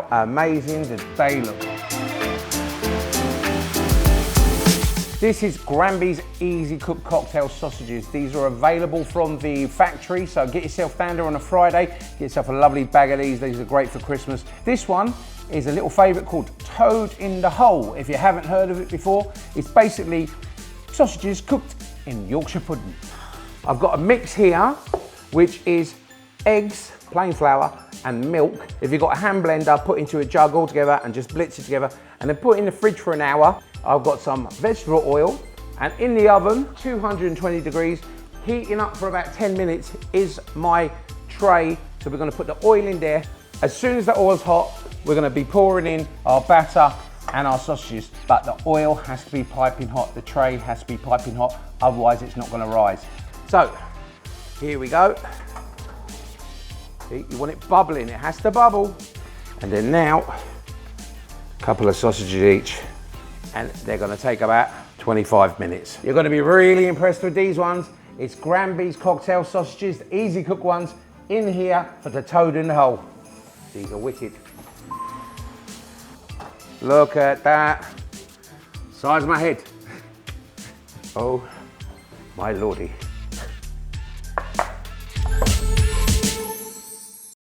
how amazing do they look. This is Granby's Easy Cook Cocktail Sausages. These are available from the factory, so get yourself down there on a Friday, get yourself a lovely bag of these. These are great for Christmas. This one is a little favourite called Toad in the Hole. If you haven't heard of it before, it's basically sausages cooked in Yorkshire pudding. I've got a mix here, which is eggs, plain flour, and milk. If you've got a hand blender, put into a jug all together and just blitz it together, and then put it in the fridge for an hour. I've got some vegetable oil, and in the oven, 220 degrees, heating up for about 10 minutes is my tray. So we're gonna put the oil in there. As soon as the oil's hot, we're gonna be pouring in our batter and our sausages, but the oil has to be piping hot, the tray has to be piping hot, otherwise it's not gonna rise. So, here we go. See, you want it bubbling, it has to bubble. And then now, a couple of sausages each, and they're gonna take about 25 minutes. You're gonna be really impressed with these ones. It's Granby's cocktail sausages, the easy cook ones, in here for the Toad in the Hole. These are wicked. Look at that. Size of my head. Oh my lordy.